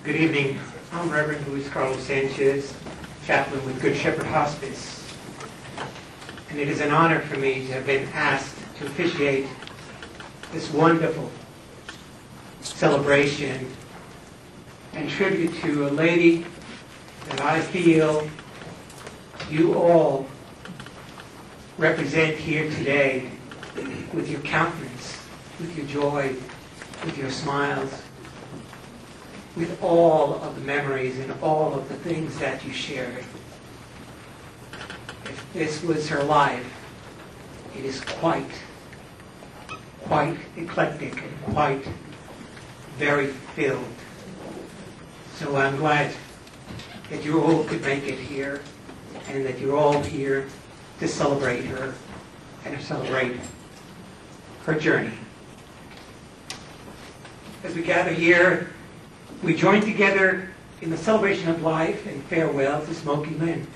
Good evening. I'm Reverend Luis Carlos Sanchez, chaplain with Good Shepherd Hospice. And it is an honor for me to have been asked to officiate this wonderful celebration and tribute to a lady that I feel you all represent here today with your countenance, with your joy, with your smiles, with all of the memories and all of the things that you shared. If this was her life, it is quite eclectic and quite very filled. So I'm glad that you all could make it here and that you're all here to celebrate her and to celebrate her journey. As we gather here, we join together in the celebration of life and farewell to Smoque Knape.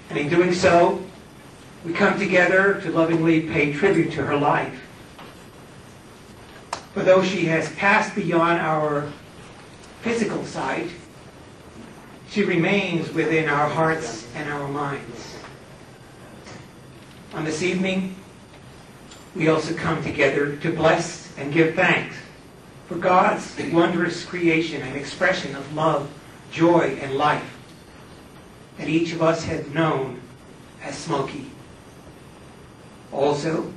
And in doing so, we come together to lovingly pay tribute to her life. For though she has passed beyond our physical sight, she remains within our hearts and our minds. On this evening, we also come together to bless and give thanks for God's wondrous creation and expression of love, joy, and life that each of us has known as Smoque. Also,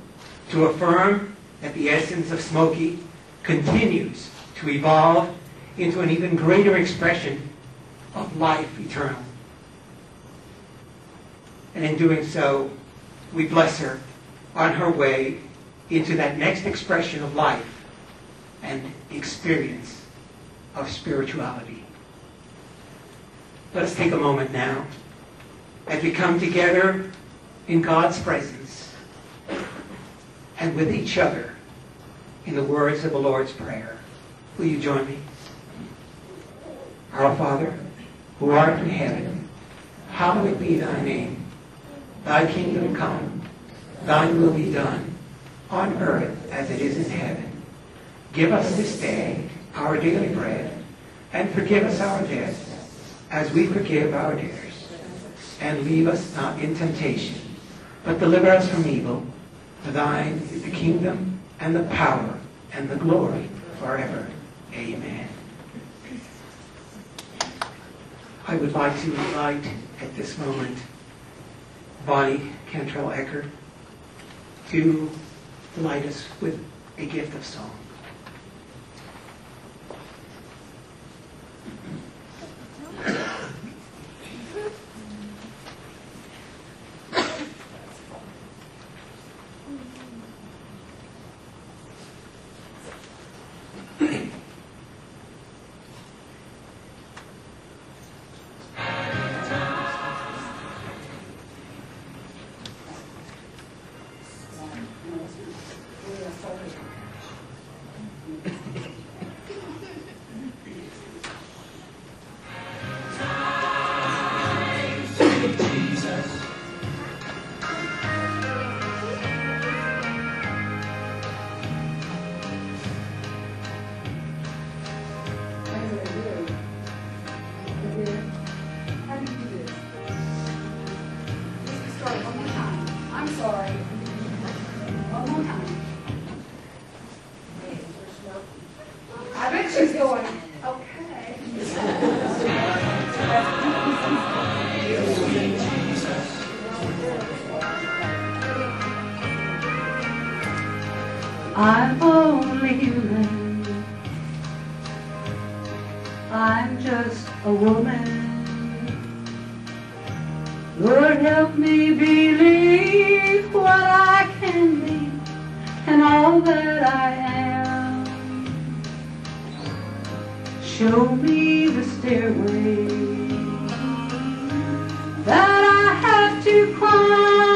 to affirm that the essence of Smoque continues to evolve into an even greater expression of life eternal. And in doing so, we bless her on her way into that next expression of life and experience of spirituality. Let us take a moment now as we come together in God's presence and with each other in the words of the Lord's Prayer. Will you join me? Our Father, who art in heaven, hallowed be thy name. Thy kingdom come, thy will be done, on earth as it is in heaven. Give us this day our daily bread, and forgive us our debts, as we forgive our debtors. And leave us not in temptation, but deliver us from evil. For thine is the kingdom, and the power, and the glory, forever. Amen. I would like to invite, at this moment, Bonnie Cantrell-Eckert to delight us with a gift of song. I'm only human. I'm just a woman. Lord, help me believe what I can be and all that I am. Show me the stairway that I have to climb.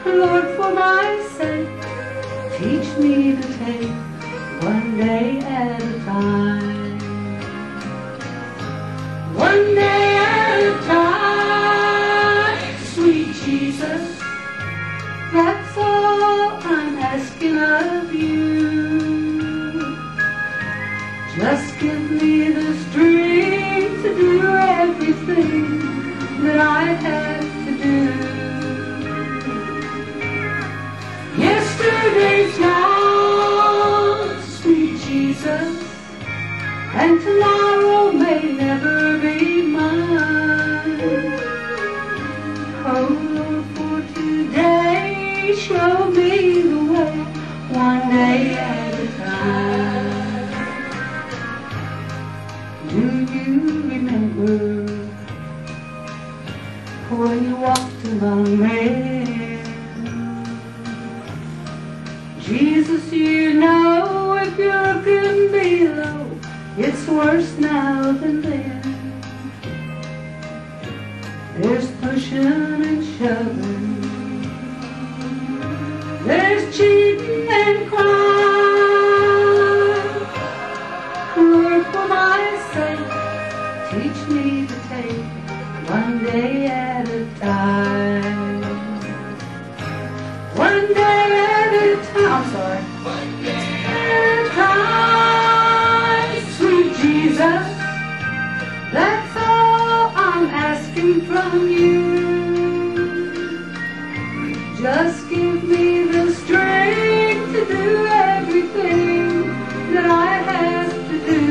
Lord, for my sake, teach me to take one day at a time. One day at a time, sweet Jesus, that's all I'm asking of you. Just give me the strength to do everything that I have to do. Yesterday's gone, sweet Jesus, and tomorrow may never be mine. Oh Lord, for today, show me the way, one day at a time. Do you remember when you walked among men? Jesus, you know if you're looking below, it's worse now than then. There's pushing and shoving, there's cheating and crime. Lord, for my sake, teach me to take one day at a time. One day at a time. I'm sorry. One day at a time, sweet Jesus. That's all I'm asking from you. Just give me the strength to do everything that I have to do.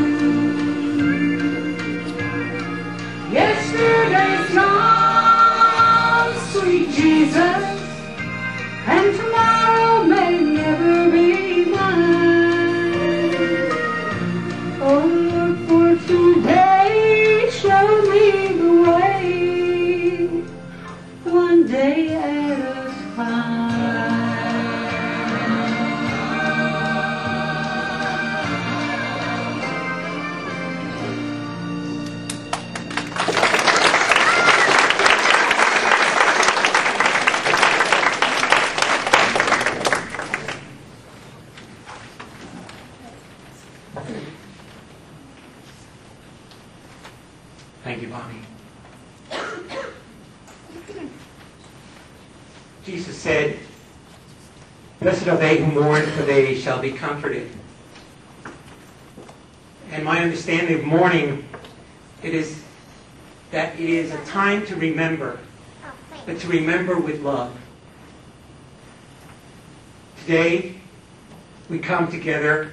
Yesterday's gone, sweet Jesus, and tomorrow may never be mine. Oh Lord, for today, show me the way, one day at a time. Thank you, Bonnie. Jesus said, "Blessed are they who mourn, for they shall be comforted." And my understanding of mourning, it is that it is a time to remember, but to remember with love. Today, we come together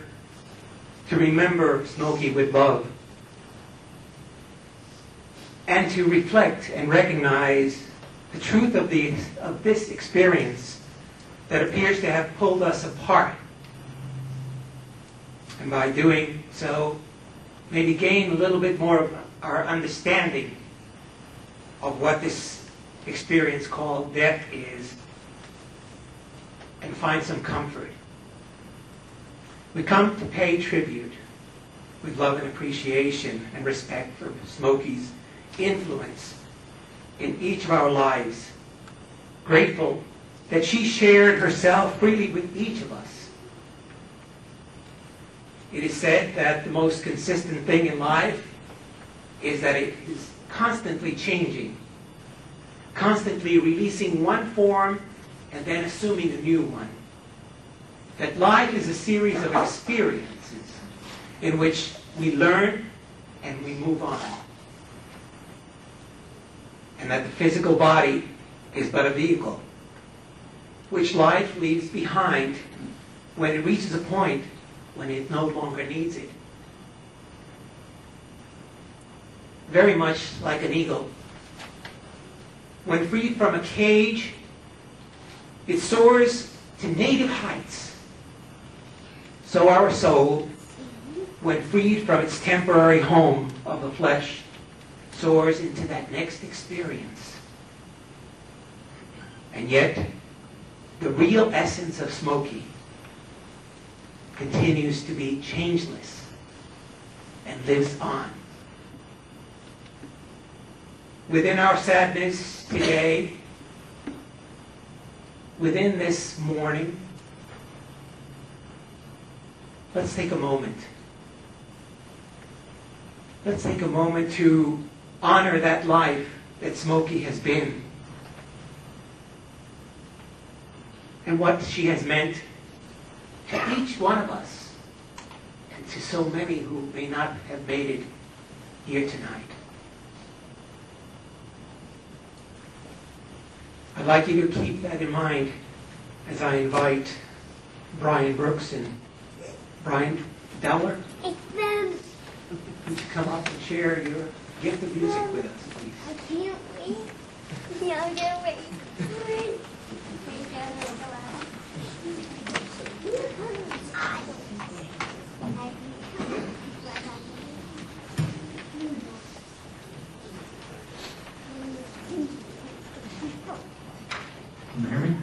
to remember Smoque with love, and to reflect and recognize the truth of this experience that appears to have pulled us apart. And by doing so, maybe gain a little bit more of our understanding of what this experience called death is, and find some comfort. We come to pay tribute with love and appreciation and respect for Smoque's influence in each of our lives. Grateful that she shared herself freely with each of us. It is said that the most consistent thing in life is that it is constantly changing, constantly releasing one form and then assuming a new one. That life is a series of experiences in which we learn and we move on. And that the physical body is but a vehicle, which life leaves behind when it reaches a point when it no longer needs it. Very much like an eagle. When freed from a cage, it soars to native heights. So our soul, when freed from its temporary home of the flesh, soars into that next experience. And yet, the real essence of Smoque continues to be changeless and lives on. Within our sadness today, within this morning, let's take a moment. Let's take a moment to honor that life that Smoque has been and what she has meant to each one of us and to so many who may not have made it here tonight. I'd like you to keep that in mind as I invite Brian Brooks and Brian Dowler to come up and share your gift of music with us, please. I can't wait. Yeah, I can't wait. Can you hear me?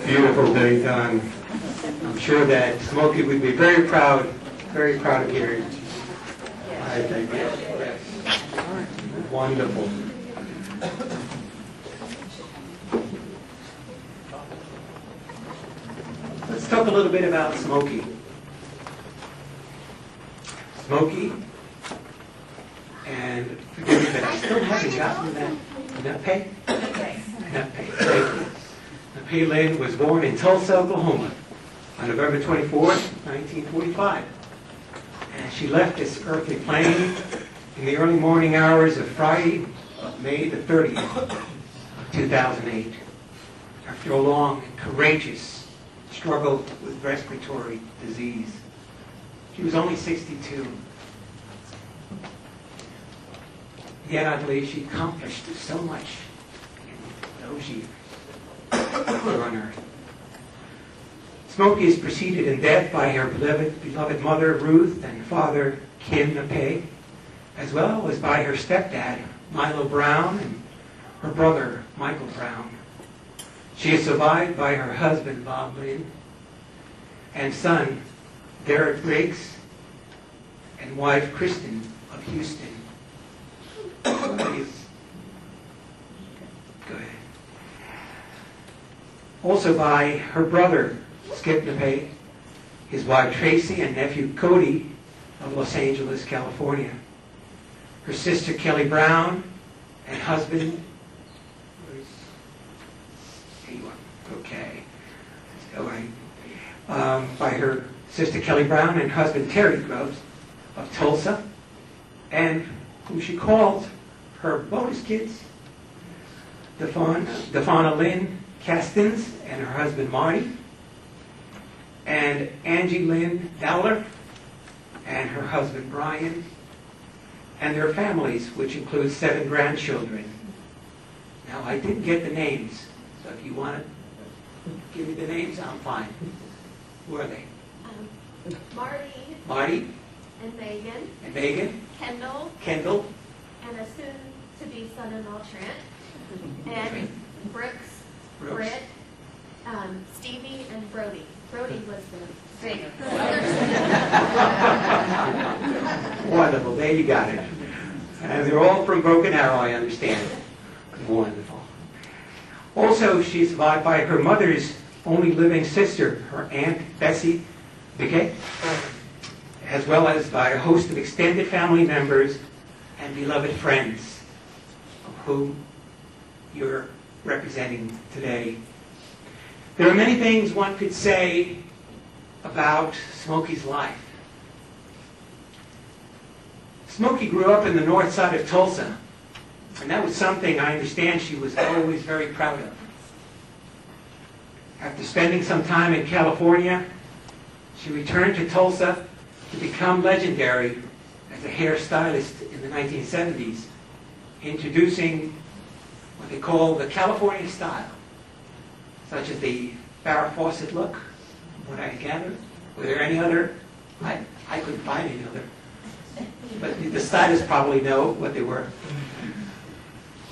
Beautiful day done. I'm sure that Smoky would be very proud of hearing. I think, yes. Wonderful. Let's talk a little bit about Smoque. Smoque, and forgive me, but I still haven't gotten that pay. Nape Lynn was born in Tulsa, Oklahoma on November 24th, 1945. And she left this earthly plane in the early morning hours of Friday, May the 30th of 2008, after a long and courageous struggle with respiratory disease. She was only 62. Yet I believe she accomplished so much in those years here on earth. Smoque is preceded in death by her beloved mother, Ruth, and father, Kim Nape, as well as by her stepdad, Milo Brown, and her brother, Michael Brown. She is survived by her husband, Bob Lynn, and son, Derek Briggs, and wife, Kristen of Houston. Please. Go ahead. Also by her brother, Skip Nape, his wife Tracy, and nephew Cody of Los Angeles, California. Her sister Kelly Brown and husband, okay, all right. By her sister Kelly Brown and husband Terry Groves of Tulsa, and who she called her bonus kids, Defana Lynn Castins and her husband Marty, and Angie Lynn Dowler and her husband Brian, and their families, which includes 7 grandchildren. Now, I didn't get the names, so if you want to give me the names, I'm fine. Who are they? Marty. And Megan. And Megan. Kendall. And a soon-to-be son-in-law, Trent. And Brooks. Britt. Stevie and Brody. Brody was the bigger. Wonderful. There you got it. And they're all from Broken Arrow, I understand. Wonderful. Also, she's survived by her mother's only living sister, her Aunt Bessie Biquet, as well as by a host of extended family members and beloved friends, of whom you're representing today. There are many things one could say about Smoque's life. Smoque grew up in the north side of Tulsa, and that was something I understand she was always very proud of. After spending some time in California, she returned to Tulsa to become legendary as a hairstylist in the 1970s, introducing what they call the California style, such as the Farrah Fawcett look, from what I gathered. Were there any other? I couldn't find any other. But the stylists probably know what they were.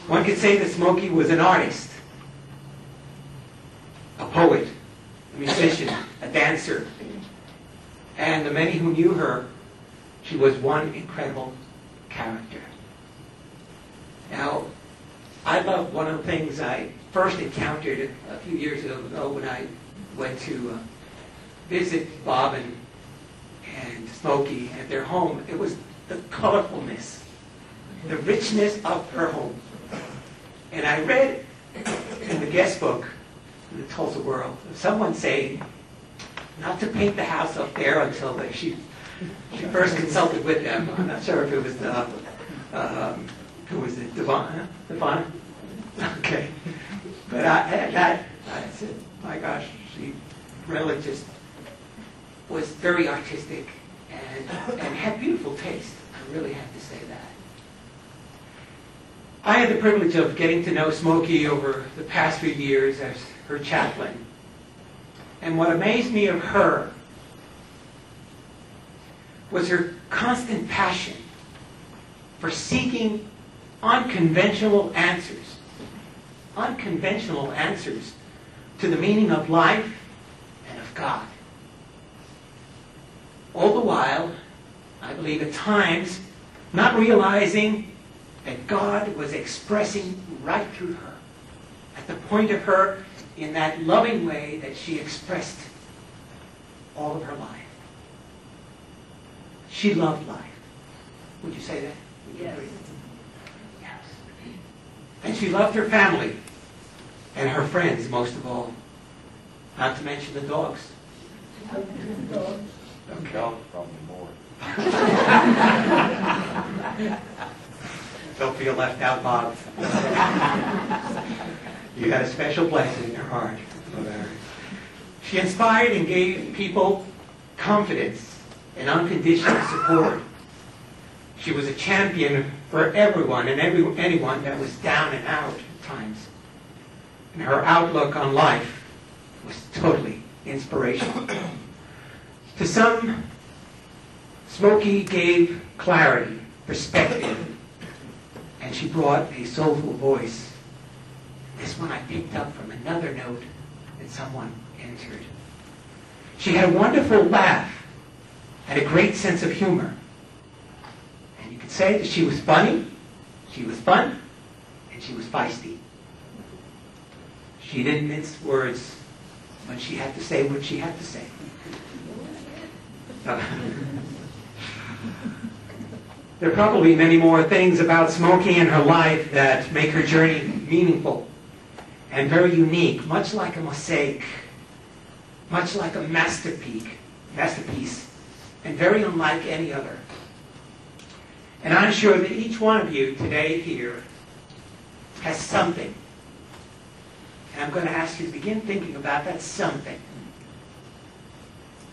One could say that Smoque was an artist, a poet, a musician, a dancer. And the many who knew her, she was one incredible character. Now, I love one of the things I first encountered a few years ago when I went to visit Bob and Smoque at their home. It was the colorfulness, the richness of her home. And I read in the guest book, in the Tulsa World, of someone saying not to paint the house up there until she first consulted with them. I'm not sure if it was who was it, Devon? Okay. But I said, my gosh, she really just was very artistic and had beautiful taste. I really have to say that. I had the privilege of getting to know Smoque over the past few years as her chaplain. And what amazed me of her was her constant passion for seeking unconventional answers to the meaning of life and of God. All the while, I believe at times, not realizing that God was expressing right through her, at the point of her, in that loving way that she expressed all of her life. She loved life. Would you say that? Would you agree? Yes. And she loved her family and her friends most of all. Not to mention the dogs. The dogs probably more. Don't feel left out, Bob. You had a special blessing in her heart. She inspired and gave people confidence and unconditional support. She was a champion for everyone and anyone that was down and out at times. And her outlook on life was totally inspirational. To some, Smoque gave clarity, perspective, and she brought a soulful voice. This one I picked up from another note that someone entered. She had a wonderful laugh and a great sense of humor. And you could say that she was funny, she was fun, and she was feisty. She didn't mince words when she had to say what she had to say. There are probably many more things about Smoque and her life that make her journey meaningful and very unique, much like a mosaic, much like a masterpiece, and very unlike any other. And I'm sure that each one of you today here has something. And I'm going to ask you to begin thinking about that something.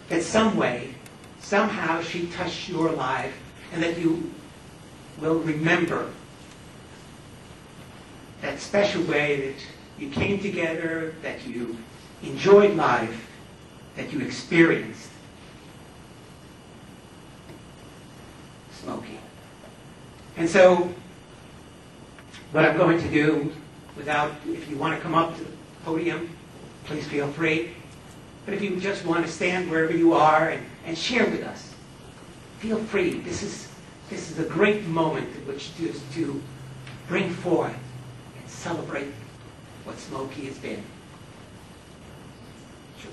That some way, somehow she touched your life, and that you will remember that special way that you came together, that you enjoyed life, that you experienced Smoque. And so, what I'm going to do, if you want to come up to the podium, please feel free. But if you just want to stand wherever you are and share with us, feel free. This is a great moment in which to bring forth and celebrate what Smoque has been. Sure.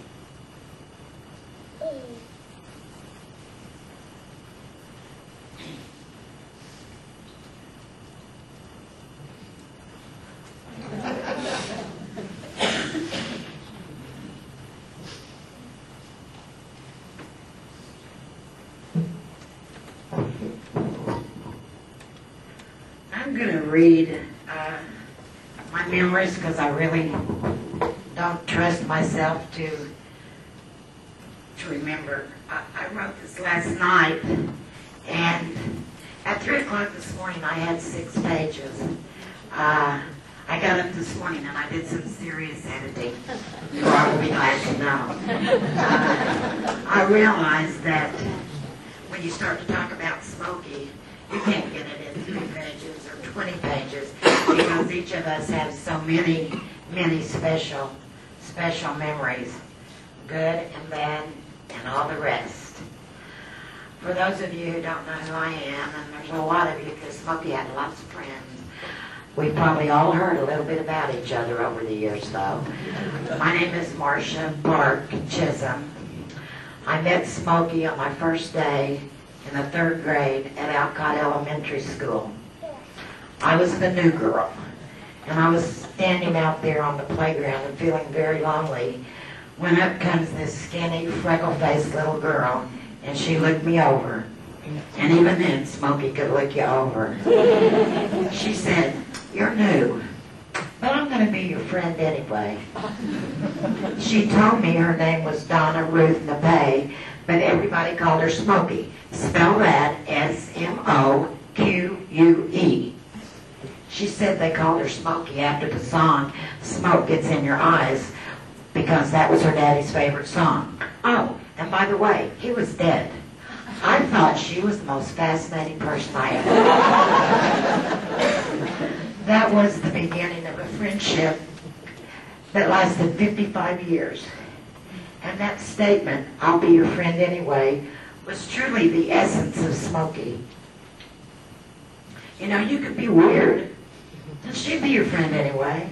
I'm going to read my memories because I really don't trust myself to remember. I wrote this last night, and at 3 o'clock this morning I had 6 pages. I got up this morning and I did some serious editing, or I will be glad to know. I realized that when you start to talk about Smoque, you can't get it in 3 pages or 20 pages because each of us has so many, many special memories, good and bad and all the rest. For those of you who don't know who I am, and there's a lot of you because Smoque had lots of friends, we've probably all heard a little bit about each other over the years though. My name is Marcia Bark Chisholm. I met Smoque on my first day in the 3rd grade at Alcott Elementary School. I was the new girl, and I was standing out there on the playground and feeling very lonely when up comes this skinny, freckle-faced little girl, and she looked me over. And even then, Smoque could look you over. She said, "You're new, but I'm going to be your friend anyway." She told me her name was Donna Ruth Knape, but everybody called her Smoque. Spell that S-M-O-Q-U-E. She said they called her Smoque after the song Smoke Gets in Your Eyes because that was her daddy's favorite song. Oh, and by the way, he was dead. I thought she was the most fascinating person I ever met. That was the beginning of a friendship that lasted 55 years. And that statement, "I'll be your friend anyway," was truly the essence of Smoque. You know, you could be weird, and she'd be your friend anyway.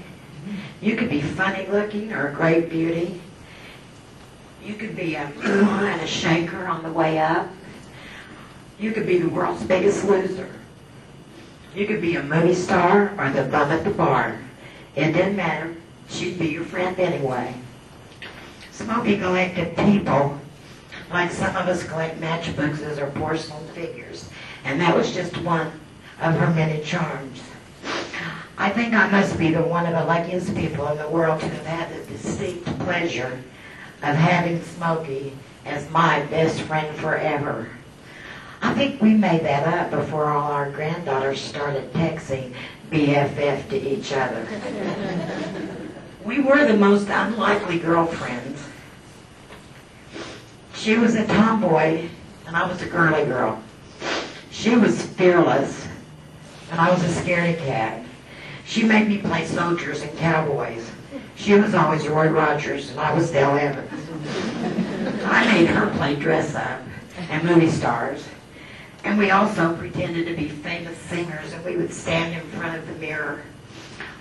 You could be funny looking or a great beauty, You could be a mover and a shaker on the way up. You could be the world's biggest loser. You could be a movie star or the bum at the bar. It didn't matter. She'd be your friend anyway. Smoque collected people like some of us collect matchboxes or porcelain figures, and that was just one of her many charms. I think I must be one of the luckiest people in the world to have had the distinct pleasure of having Smoque as my best friend forever. I think we made that up before all our granddaughters started texting BFF to each other. We were the most unlikely girlfriends. She was a tomboy, and I was a girly girl. She was fearless, and I was a scaredy cat. She made me play soldiers and cowboys. She was always Roy Rogers, and I was Dale Evans. I made her play dress up and movie stars. And we also pretended to be famous singers, and we would stand in front of the mirror.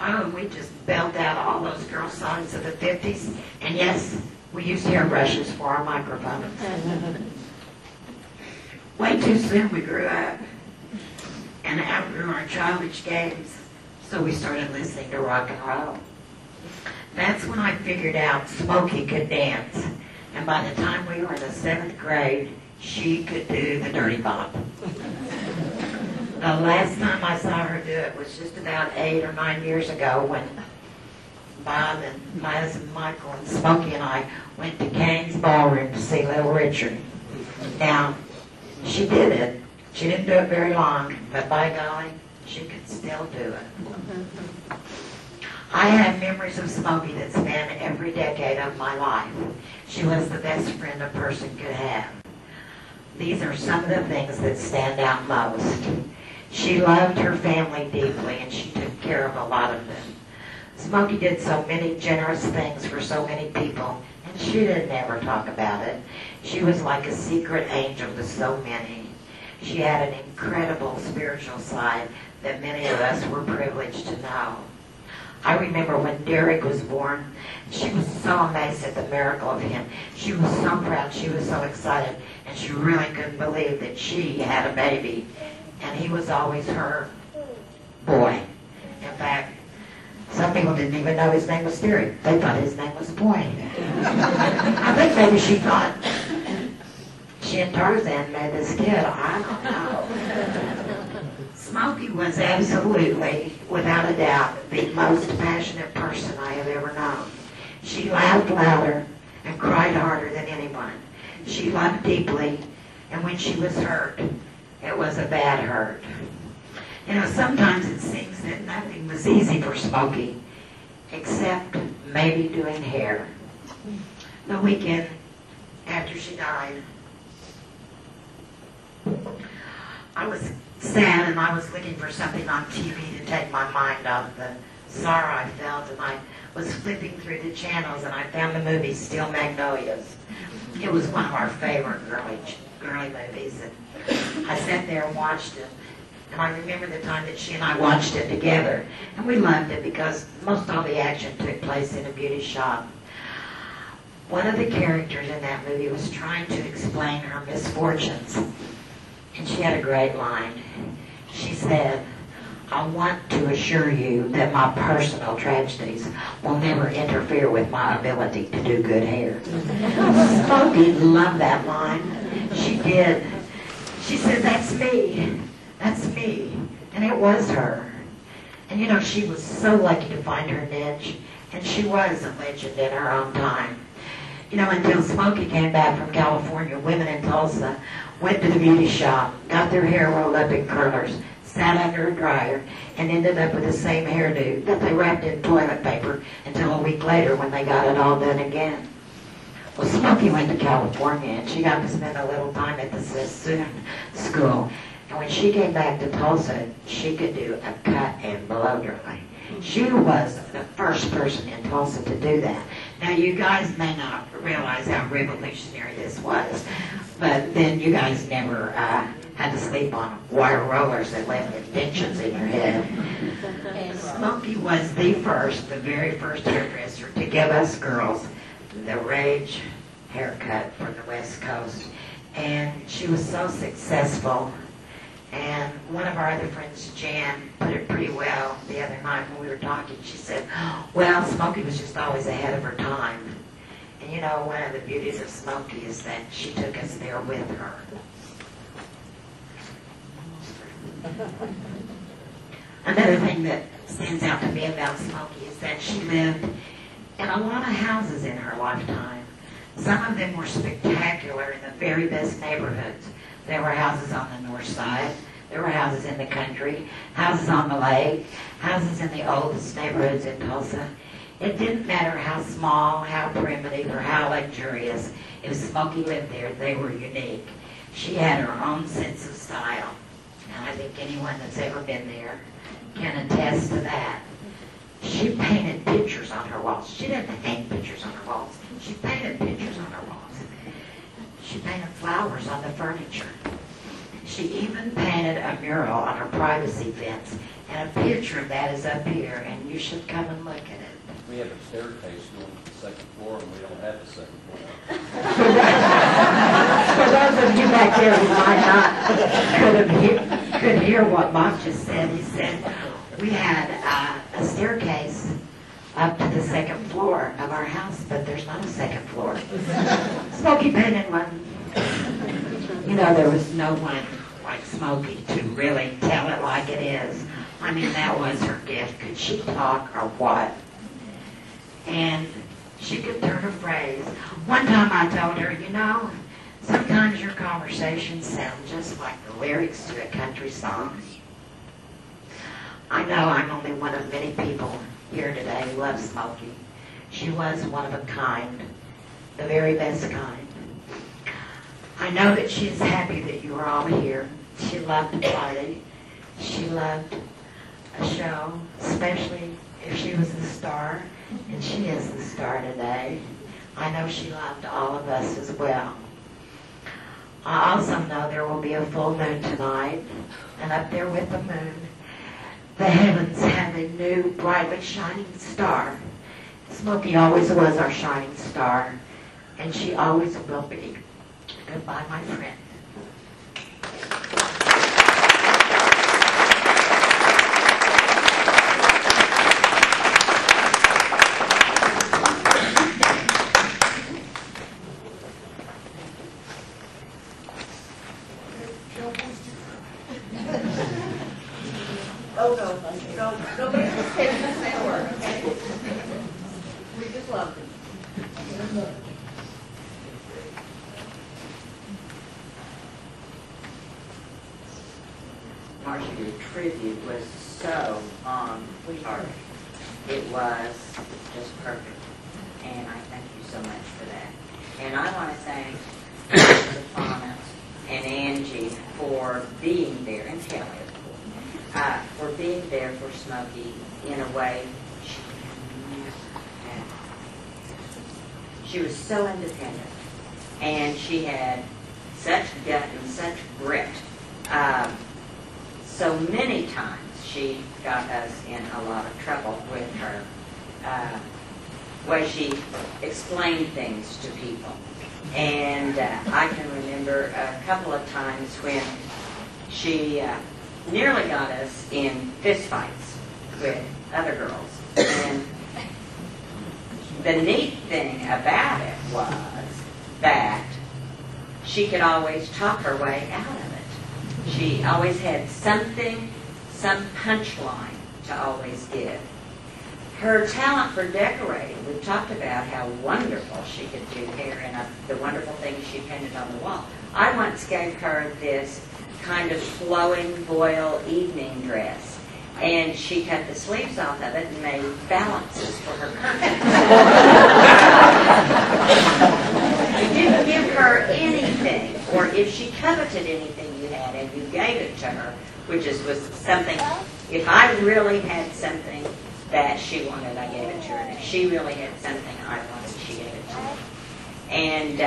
Oh, and we just belt out all those girl songs of the 50s. And yes, we used hairbrushes for our microphones. Way too soon we grew up and outgrew our childish games, so we started listening to rock and roll. That's when I figured out Smoque could dance. And by the time we were in the 7th grade, she could do the dirty bop. The last time I saw her do it was just about 8 or 9 years ago when Bob and Liz and Michael and Smoque and I went to Kane's Ballroom to see Little Richard. Now, she did it. She didn't do it very long, but by golly, she could still do it. I have memories of Smoque that span every decade of my life. She was the best friend a person could have. These are some of the things that stand out most. She loved her family deeply, and she took care of a lot of them. Smoque did so many generous things for so many people, and she didn't ever talk about it. She was like a secret angel to so many. She had an incredible spiritual side that many of us were privileged to know. I remember when Derek was born, she was so amazed at the miracle of him. She was so proud, she was so excited, and she really couldn't believe that she had a baby. And he was always her boy. In fact, some people didn't even know his name was Derek. They thought his name was Boy. I think maybe she thought she and Tarzan made this kid. I don't know. Smoque was absolutely, without a doubt, the most passionate person I have ever known. She laughed louder and cried harder than anyone. She loved deeply, and when she was hurt, it was a bad hurt. You know, sometimes it seems that nothing was easy for Smoque, except maybe doing hair. The weekend after she died, I was sad, and I was looking for something on TV to take my mind off the sorrow I felt, and I was flipping through the channels, and I found the movie Steel Magnolias. It was one of our favorite girly movies, and I sat there and watched it. And I remember the time that she and I watched it together, and we loved it because most all the action took place in a beauty shop. One of the characters in that movie was trying to explain her misfortunes, and she had a great line. She said, "I want to assure you that my personal tragedies will never interfere with my ability to do good hair." Smoque loved that line. She did. She said, "That's me. That's me." And it was her. And you know, she was so lucky to find her niche, and she was a legend in her own time. You know, until Smoque came back from California, women in Tulsa went to the beauty shop, got their hair rolled up in curlers, sat under a dryer, and ended up with the same hairdo that they wrapped in toilet paper until a week later when they got it all done again. Well, Smoque went to California, and she got to spend a little time at the Sassoon School. And when she came back to Tulsa, she could do a cut and blow dry. She was the first person in Tulsa to do that. Now, you guys may not realize how revolutionary this was, but then you guys never had to sleep on wire rollers that left indentions in your head. Smoque was the very first hairdresser to give us girls the rage haircut from the West Coast. And she was so successful. And one of our other friends, Jan, put it pretty well the other night when we were talking. She said, well, Smoque was just always ahead of her time. And you know, one of the beauties of Smoque is that she took us there with her. Another thing that stands out to me about Smoque is that she lived in a lot of houses in her lifetime. Some of them were spectacular in the very best neighborhoods. There were houses on the north side, there were houses in the country, houses on the lake, houses in the oldest neighborhoods in Tulsa. It didn't matter how small, how primitive, or how luxurious. If Smoque lived there, they were unique. She had her own sense of style. And I think anyone that's ever been there can attest to that. She painted pictures on her walls. She didn't hang pictures on her walls. She painted pictures on her walls. She painted flowers on the furniture. She even painted a mural on her privacy fence. And a picture of that is up here, and you should come and look at it. We have a staircase going to the second floor, and we don't have the second floor. For those of you back there who might not could hear what Bob just said, he said we had a staircase up to the second floor of our house, but there's not a second floor. Smoque painted one. You know, there was no one like Smoque to really tell it like it is. I mean, that was her gift. Could she talk or what? And she could turn a phrase. One time I told her, you know, sometimes your conversations sound just like the lyrics to a country song. I know I'm only one of many people here today who love Smoque. She was one of a kind, the very best kind. I know that she's happy that you are all here. She loved a party. She loved a show, especially if she was the star, and she is the star today. I know she loved all of us as well. I also know there will be a full moon tonight, and up there with the moon, the heavens have a new, brightly shining star. Smoque always was our shining star, and she always will be. Goodbye, my friend. Nobody just say a word, okay? We just love them. Marcia, your tribute was so on target. It was just perfect. And I thank you so much for that. And I want to thank Stefana and Angie for being there, and Kelly, for being there for Smoque in a way she never had. She was so independent, and she had such gut and such grit. So many times she got us in a lot of trouble with her way she explained things to people. And I can remember a couple of times when she nearly got us in fistfights with other girls. And the neat thing about it was that she could always talk her way out of it. She always had something, some punchline to always give. Her talent for decorating, we've talked about how wonderful she could do hair and the wonderful things she painted on the wall. I once gave her this kind of flowing voile evening dress, and she cut the sleeves off of it and made balances for her curtains. You didn't give her anything, or if she coveted anything you had and you gave it to her, which was something, if I really had something that she wanted, I gave it to her. And if she really had something I wanted, she gave it to me. And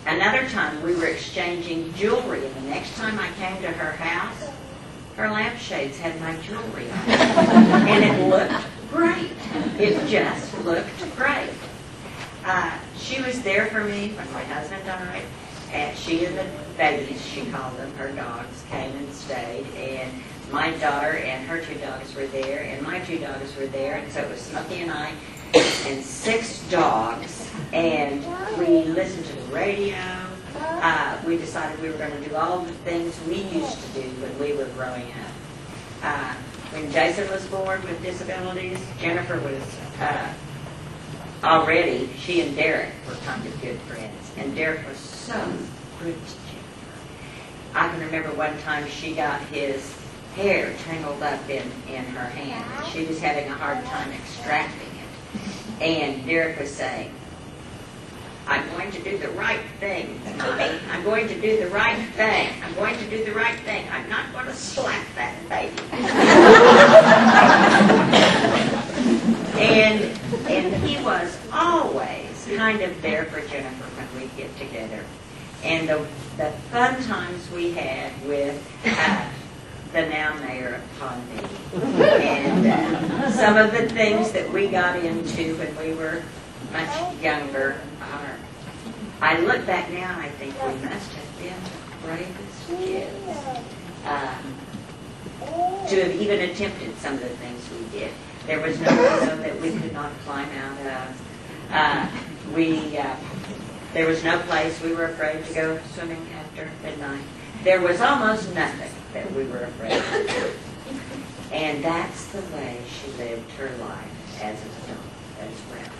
another time we were exchanging jewelry, and the next time I came to her house, her lampshades had my jewelry on it. And it looked great. It just looked great. She was there for me when my husband died. And she and the babies, she called them, her dogs, came and stayed. And my daughter and her 2 dogs were there, and my 2 dogs were there. And so it was Smoque and I and 6 dogs. And we listened to the radio. We decided we were going to do all the things we used to do when we were growing up. When Jason was born with disabilities, Jennifer was already, she and Derek were kind of good friends. And Derek was so good to Jennifer. I can remember one time she got his hair tangled up in her hand. And she was having a hard time extracting it. And Derek was saying, I'm going to do the right thing, Mommy. I'm going to do the right thing. I'm going to do the right thing. I'm not going to slap that baby. and he was always kind of there for Jennifer when we'd get together. And the fun times we had with the now mayor of Pondee. And some of the things that we got into when we were much younger. I look back now and I think we must have been the bravest kids to have even attempted some of the things we did. There was no window that we could not climb out of. There was no place we were afraid to go swimming after midnight. There was almost nothing that we were afraid to do. And that's the way she lived her life as an adult as well.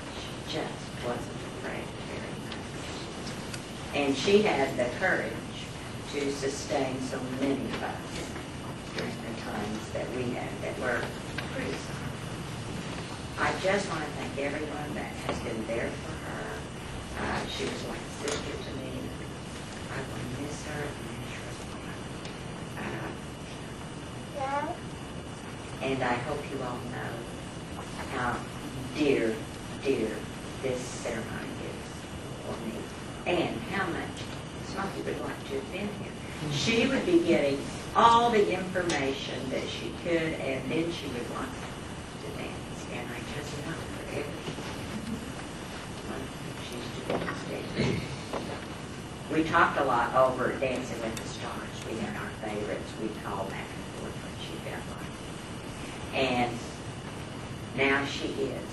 She just wasn't afraid very much. And she had the courage to sustain so many of us during the times that we had that were pretty sorry. I just want to thank everyone that has been there for her. She was like a sister to me. I will miss her immeasurably. And I hope you all know how dear, dear this ceremony is for me, and how much Smoque would like to have been here. She would be getting all the information that she could, and then she would want to dance. And I just know forever she's to be stage. We talked a lot over Dancing with the Stars. We had our favorites. We'd call back and forth when she felt like. And now she is.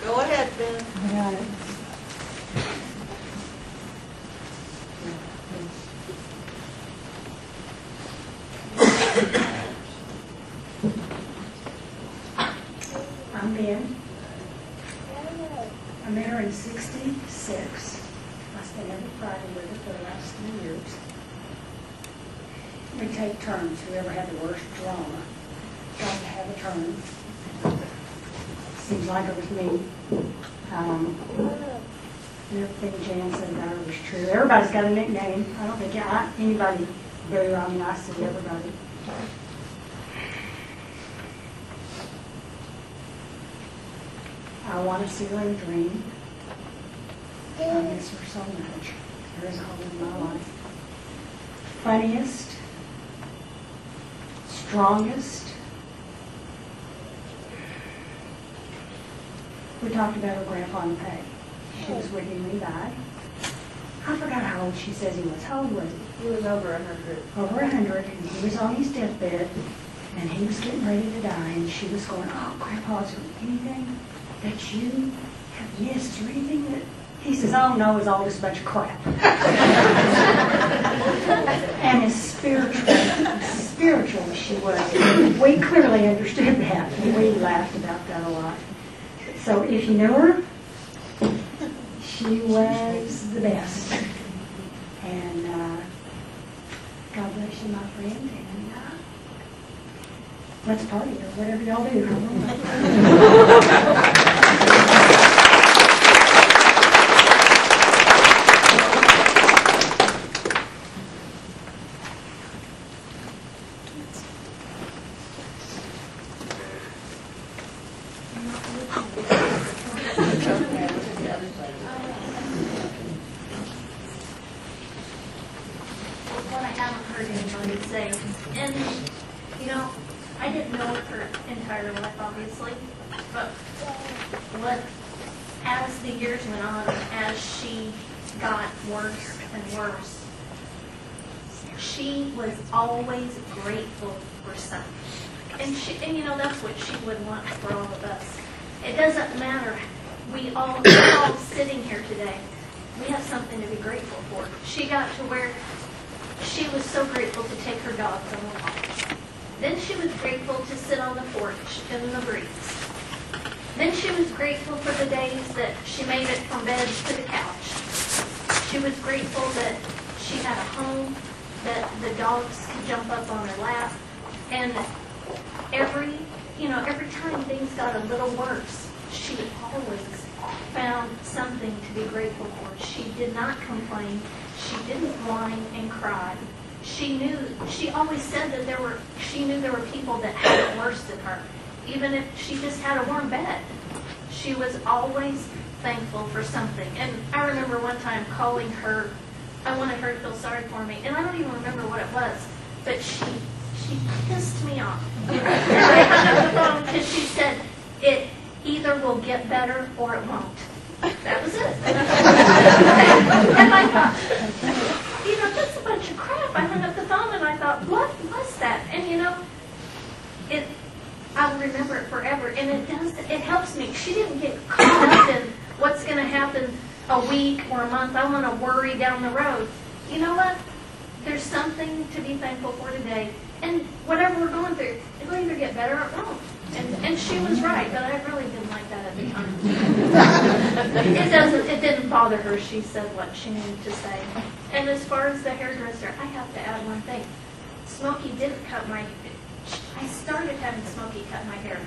Go ahead, Ben. I'm Ben. I met her in '66. I spent every Friday with her for the last 3 years. We take turns. Whoever had the worst drama got to have a turn. Seems like it was me. Everything Jan said about her was true. Everybody's got a nickname. I don't think anybody boo. I mean, I see everybody. I want to see her in a dream. I miss her so much. There is a hole in my life. Funniest, strongest. We talked about her grandpa and Peg. She was with him when he died. I forgot how old she says he was. How old was he? He was over 100. Over 100, and he was on his deathbed, and he was getting ready to die, and she was going, oh, Grandpa, is there anything that you have missed? Is there anything that... He says, oh, no, it's all just a bunch of crap. And as spiritual as she was, we clearly understood that, and we laughed about that a lot. So if you know her, she was the best. And God bless you, my friend. And let's party or whatever y'all do. as the years went on, as she got worse and worse, she was always grateful for something. And you know, that's what she would want for all of us. It doesn't matter. We're all sitting here today. We have something to be grateful for. She got to where she was so grateful to take her dogs on the walks. Then she was grateful to sit on the porch in the breeze. Then she was grateful for the days that she made it from bed to the couch. She was grateful that she had a home, that the dogs could jump up on her lap. And every time things got a little worse, she always found something to be grateful for. She did not complain. She didn't whine and cry. She always said that she knew there were people that had it worse than her. Even if she just had a warm bed, she was always thankful for something. And I remember one time calling her. I wanted her to feel sorry for me, and I don't even remember what it was, but she pissed me off. And I hung up the phone because she said, it either will get better or it won't. That was it. And I thought, you know, that's a bunch of crap. I hung up the phone and I thought, what was that? And you know, I'll remember it forever. And it helps me. She didn't get caught up in what's going to happen a week or a month. I want to worry down the road. You know what? There's something to be thankful for today. And whatever we're going through, it'll either get better or it won't. And she was right, but I really didn't like that at the time. It didn't bother her. She said what she needed to say. And as far as the hairdresser, I have to add one thing. Smokey didn't cut my hair. I started having Smokey cut my hair.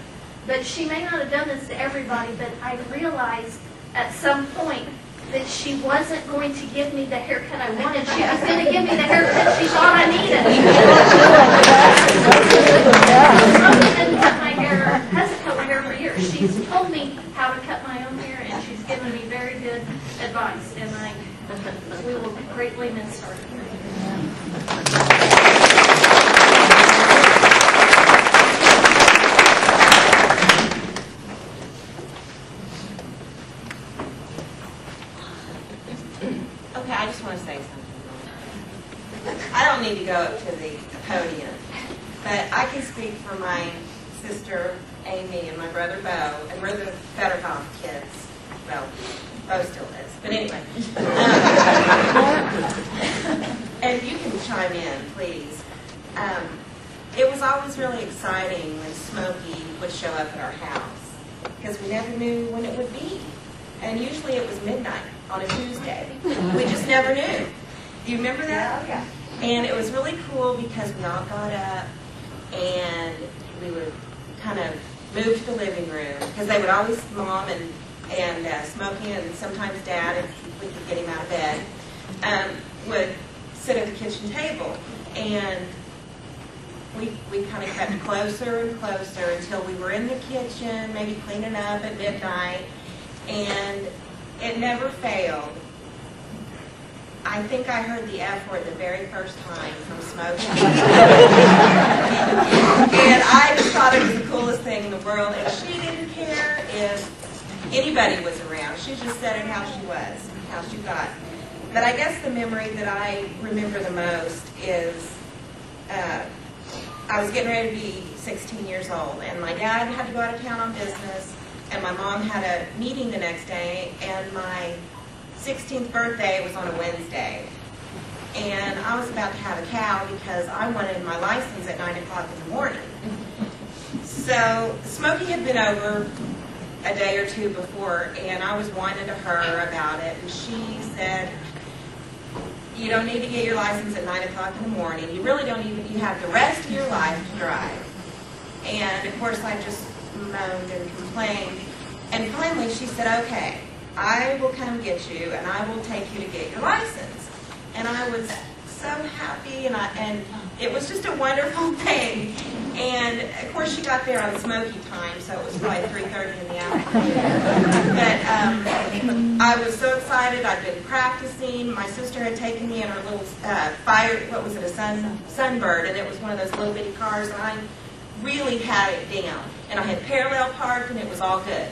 But she may not have done this to everybody, but I realized at some point that she wasn't going to give me the haircut I wanted. She was going to give me the haircut she thought I needed. Smokey didn't cut my hair, hasn't cut my hair for years. She's told me how to cut my own hair, and she's given me very good advice, and we will greatly miss her. Okay, I just want to say something. I don't need to go up to the podium, but I can speak for my sister Amy and my brother Bo, and we're the Fetterhoff kids. Well, Bo still is, but anyway. And you can chime in, please. It was always really exciting when Smokey would show up at our house, because we never knew when it would be. And usually it was midnight on a Tuesday. We just never knew. Do you remember that? Yeah. And it was really cool because we all got up and we would kind of move to the living room, because they would always, Mom and Smokey and sometimes Dad, if we could get him out of bed, would sit at the kitchen table. And we kind of kept closer and closer until we were in the kitchen, maybe cleaning up at midnight. And it never failed. I think I heard the F word the very first time from Smokey. And I just thought it was the coolest thing in the world. And she didn't care if anybody was around. She just said it how she was, how she thought. But I guess the memory that I remember the most is I was getting ready to be 16 years old. And my dad had to go out of town on business. And my mom had a meeting the next day, and my 16th birthday was on a Wednesday. And I was about to have a cow because I wanted my license at 9 o'clock in the morning. So Smokey had been over a day or two before, and I was whining to her about it. And she said, you don't need to get your license at 9 o'clock in the morning. You really don't even, you have the rest of your life to drive. And of course I just moaned and complained, and finally she said, okay, I will come get you and I will take you to get your license. And I was so happy, and it was just a wonderful thing. And of course she got there on Smokey time, so it was probably 3:30 in the afternoon. But I was so excited. I'd been practicing. My sister had taken me in her little Sunbird, and it was one of those little bitty cars, and I really had it down. And I had parallel parked, and it was all good.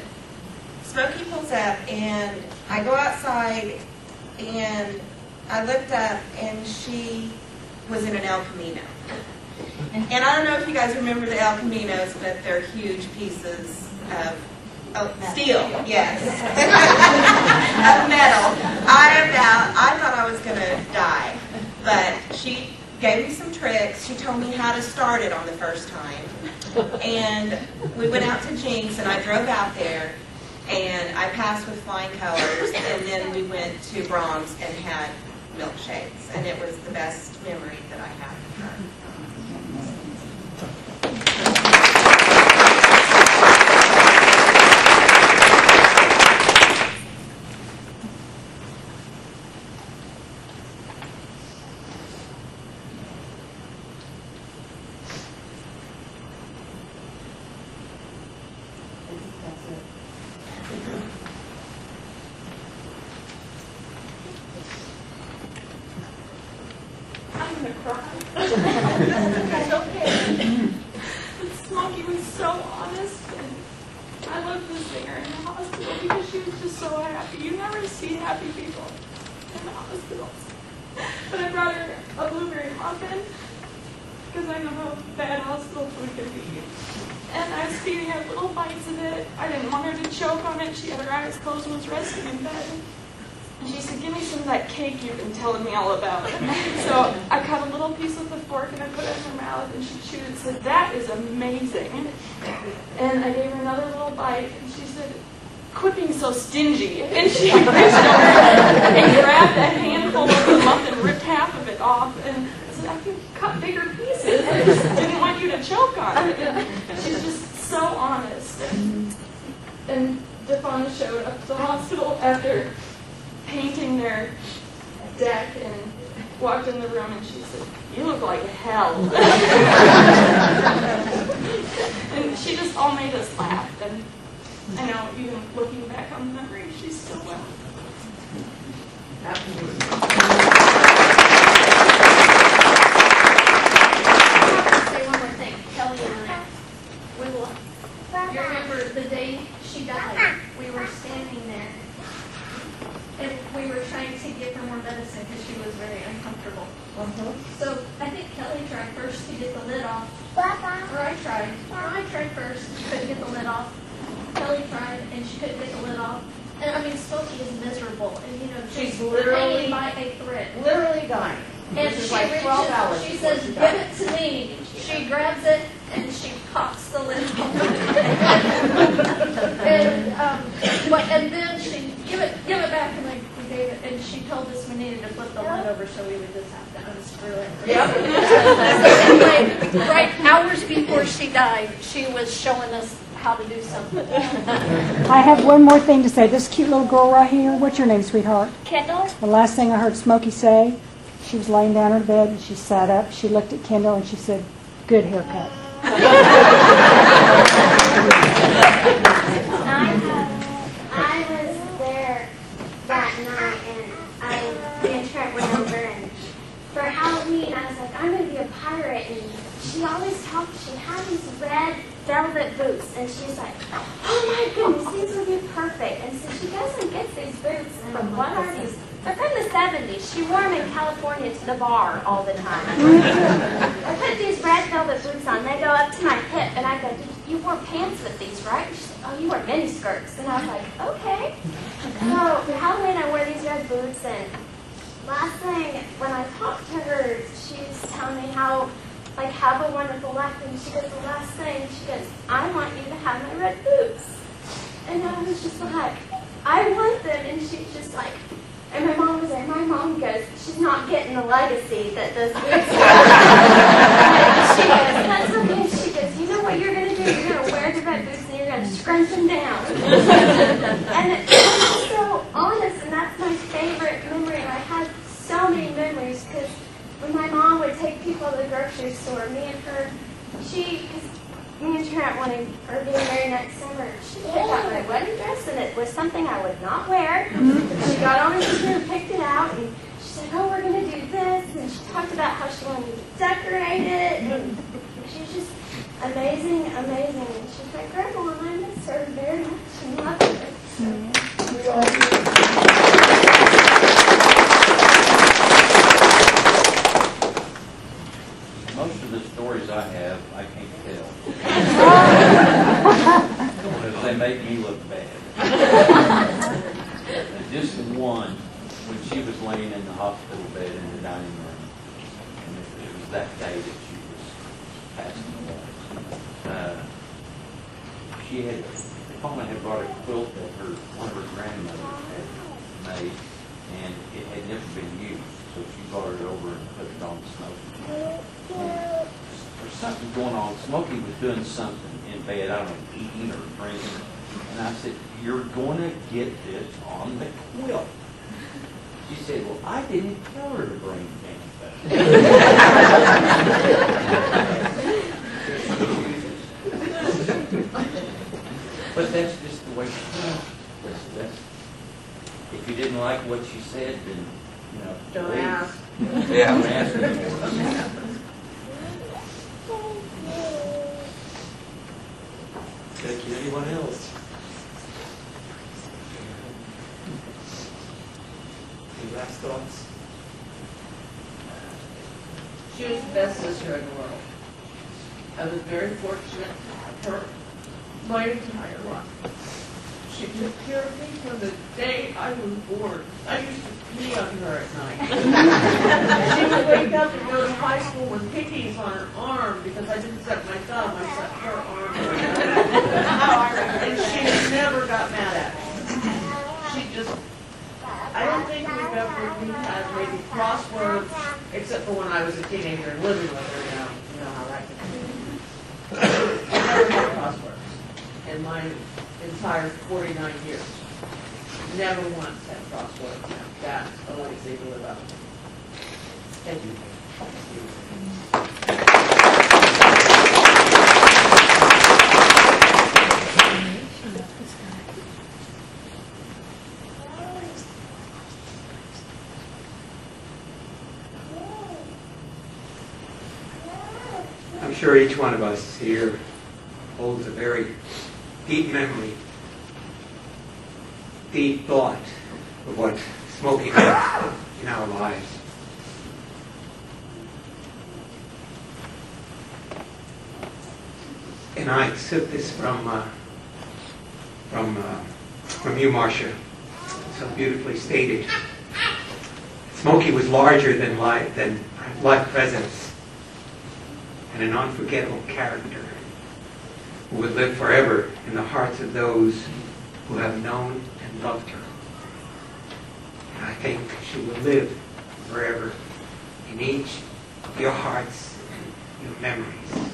Smoky pulls up, and I go outside, and I looked up, and she was in an El Camino. And I don't know if you guys remember the El Caminos, but they're huge pieces of steel, yes, of metal. I thought I was going to die, but she gave me some tricks. She told me how to start it on the first time. And we went out to Jinx, and I drove out there, and I passed with flying colors, and then we went to Brahms and had milkshakes, and it was the best memory that I have of her. I'm gonna cry. It's okay. Smokey was so honest, and I loved visiting her in the hospital because she was just so happy. You never see happy people in the hospitals. But I brought her a blueberry muffin because I know how bad hospital food can be. And I was feeding her little bites of it. I didn't want her to choke on it. She had her eyes closed and was resting in bed. And she said, "Give me some of that cake you've been telling me all about." So I cut a little piece with a fork and I put it in her mouth, and she chewed and said, "That is amazing." And I gave her another little bite, and she said, "Quit being so stingy." And she reached over and grabbed a handful of the muffin, ripped half of it off, and said, "I can cut bigger pieces. I just didn't want you to choke on it." And she's just so honest. And Defana showed up to the hospital after painting their deck and walked in the room, and she said, "You look like hell." And she just all made us laugh. And I know, even looking back on the memories, she's still well. I have to say one more thing. Kelly and I, you remember the day she died, we were standing there, and we were trying to give her more medicine because she was very uncomfortable. So I think Kelly tried first to get the lid off. Or I tried first. She couldn't get the lid off. Kelly tried, and she couldn't get the lid off. And I mean, Smoky is miserable, and you know, She's just literally hanging by a thread. Literally dying. And This is she like reaches, 12 hours she before says, she "Give died. it to me." She grabs it, and she pops the lid off. And then she, give it back, and like, we gave it, and she told us we needed to flip the lid over, so we would just have to unscrew it. Yep. So anyway, right hours before she died, she was showing us how to do something. I have one more thing to say. This cute little girl right here, what's your name, sweetheart? Kendall? The last thing I heard Smokey say, she was laying down in her bed and she sat up. She looked at Kendall and she said, "Good haircut." I was there that night, and me and Trent went over, and for Halloween, I was like, I'm going to be a pirate, and she always talked, she had these red velvet boots, and she's like, "Oh my goodness, these would be perfect." And so she goes and gets these boots from what are these? They're from the 70s. She wore them in California to the bar all the time. I put these red velvet boots on. They go up to my hip, and I go, "You wore pants with these, right?" She said, "Oh, you wore mini skirts." And I was like, "Okay." So for Halloween, I wore these red boots, and last thing, when I talked to her, she was telling me how, like, have a wonderful life, and she goes, the last thing, she goes, "I want you to have my red boots." And I was just like, "I want them," and she's just like, and my mom was there. My mom goes, "She's not getting the legacy that those boots are." She goes, "That's okay." She goes, "You know what you're going to do? You're going to wear the red boots and you're going to scrunch them down." And it was so honest, and that's my favorite memory. And I had so many memories because when my mom would take people to the grocery store, me and her, because me and Trent are getting married next summer. She picked out my wedding dress, and it was something I would not wear. She got on her computer and picked it out, and she said, "Oh, we're going to do this." And she talked about how she wanted me to decorate it. And she's just amazing, amazing. And she's my grandma, and I miss her very much and love her. So Most of the stories I have, I can't tell. Because they make me look bad. And just the one, when she was laying in the hospital bed in the dining room, and it was that day that she was passing away. She had, Paula had brought a quilt that one of her grandmothers had made, and it had never been used. So she brought it over and put it on Smokey. There's something going on. Smokey was doing something in bed, I don't know, eating or drinking. And I said, "You're going to get this on the quilt." She said, "Well, I didn't tell her to bring anything." But that's just the way she is. That's, if you didn't like what she said, then, Don't please. ask. Yeah. Don't ask anymore. Thank you. Anyone else? Any last thoughts? She was the best sister in the world. I was very fortunate of her my entire life. She took care of me from the day I was born. I used to pee on her at night. She would wake up and go to high school with pickies on her arm because I didn't set my thumb, I set her arm. And she never got mad at me. She just, I don't think we had maybe crosswords, except for when I was a teenager and living with her now. You know how that can be. I never had crosswords in my entire 49 years. Never once had crosswords. Now, that's a legacy to live up to. Thank you. I'm sure each one of us here holds a very deep memory, deep thought of what Smoque Knape in our lives. And I took this from you, Marcia. So beautifully stated. Smoque was larger than life presence, and an unforgettable character who would live forever in the hearts of those who have known and loved her. And I think she will live forever in each of your hearts and your memories.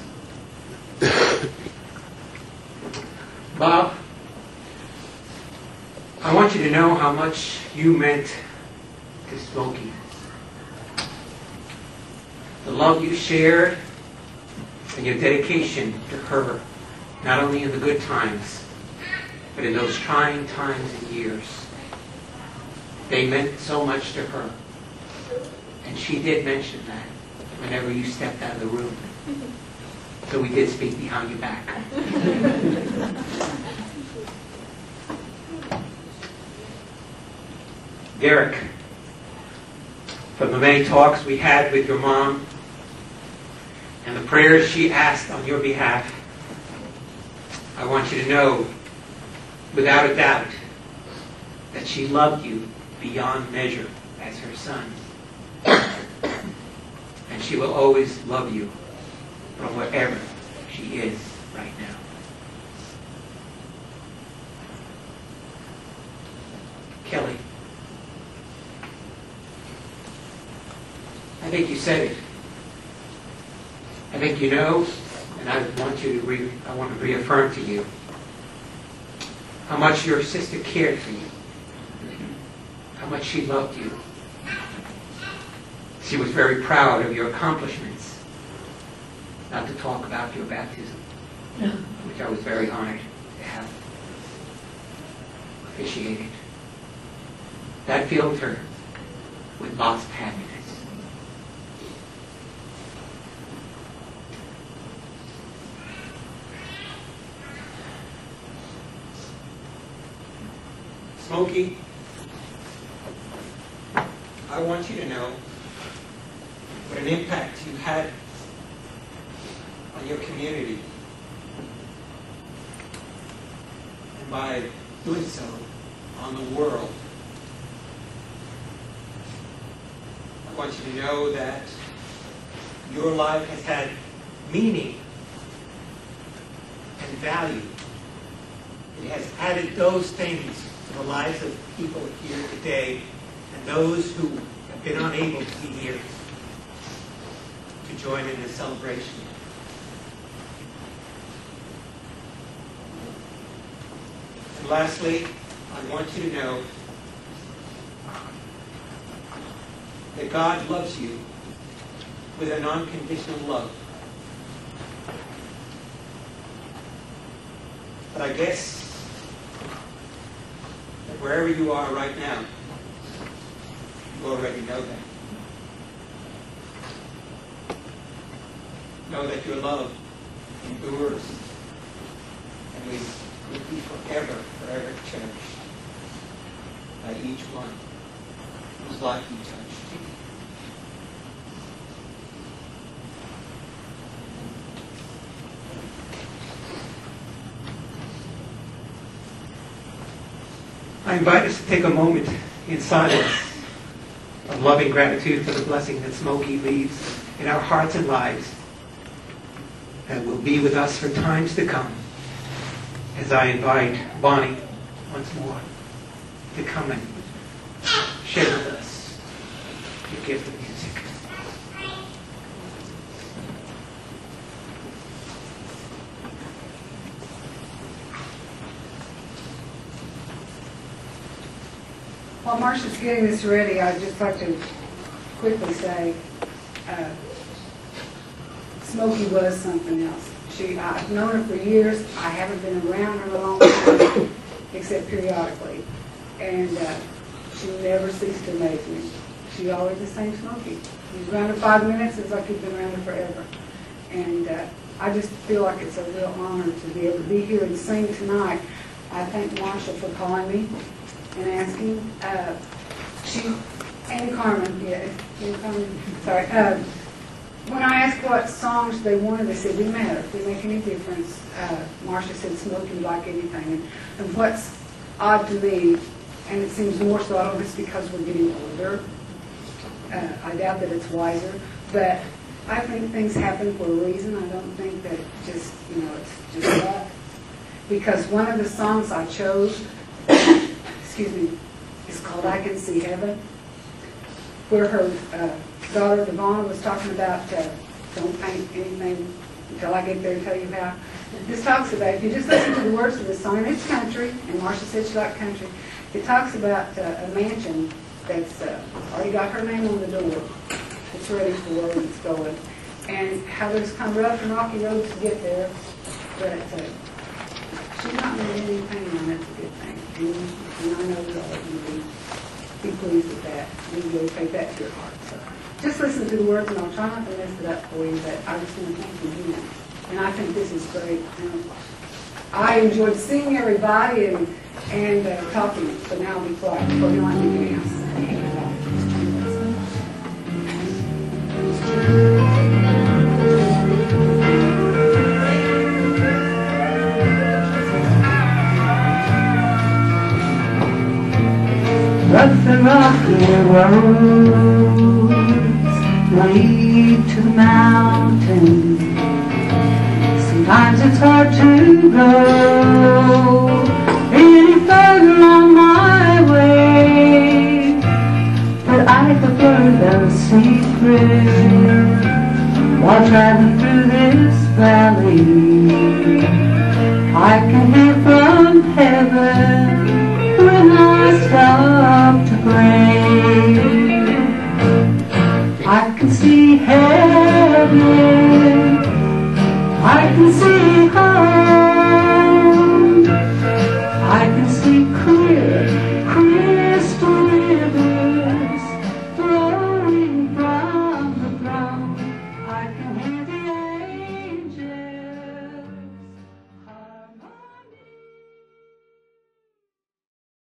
Bob, I want you to know how much you meant to Smoque. The love you shared and your dedication to her, not only in the good times, but in those trying times and years. They meant so much to her. And she did mention that whenever you stepped out of the room. So we did speak behind your back. Derek, from the many talks we had with your mom and the prayers she asked on your behalf, I want you to know, without a doubt, that she loved you beyond measure as her son. And she will always love you from wherever she is right now. Kelly, I think you said it. I think you know, and I want to reaffirm to you how much your sister cared for you, how much she loved you. She was very proud of your accomplishments, not to talk about your baptism, which I was very honored to have officiated. That filled her with lots of happiness. Smoque, I want you to know what an impact you had on your community. And by doing so, on the world. I want you to know that your life has had meaning and value. It has added those things to the lives of people here today and those who have been unable to be here to join in this celebration. And lastly, I want you to know that God loves you with an unconditional love. But I guess that wherever you are right now, you already know that. Know that your love endures and will be forever, forever cherished by each one whose life you touched. I invite us to take a moment in silence of loving gratitude for the blessing that Smoque leaves in our hearts and lives that will be with us for times to come, as I invite Bonnie once more to come and share with us the gift of music. While Marcia's getting this ready, I'd just like to quickly say Smoque was something else. I've known her for years. I haven't been around her a long time, except periodically. And she never ceased to amaze me. She's always the same Smoque. You've around her 5 minutes, it's like you've been around her forever. And I just feel like it's a real honor to be able to be here and sing tonight. I thank Marcia for calling me and asking. Annie Carmen, sorry. When I asked what songs they wanted, they said, it didn't matter. If they make any difference. Marcia said, Smoque, you like anything. And what's odd to me, and it seems more so, I don't know if it's because we're getting older. I doubt that it's wiser. But I think things happen for a reason. I don't think that just, it's just luck. Because one of the songs I chose, excuse me, is called I Can See Heaven, where her daughter Devon was talking about don't paint anything until I get there and tell you how. This talks about, if you just listen to the words of this song, and it's country, and Marcia said she liked country, it talks about a mansion that's already got her name on the door. It's ready for where it's going. And how there's kind of rough and rocky roads to get there, but she's not made any pain on it. It's a good thing. And I know that all of you be pleased with that. You really take that to your heart. So just listen to the words, and I'll try not to mess it up for you, but I just want to thank you again. And I think this is great. I enjoyed seeing everybody and talking, so now I'll be quiet before you like anything else. Rough and rocky roads lead to the mountains. Sometimes it's hard to go any further on my way, but I prefer the secret while traveling through this valley. I can hear from heaven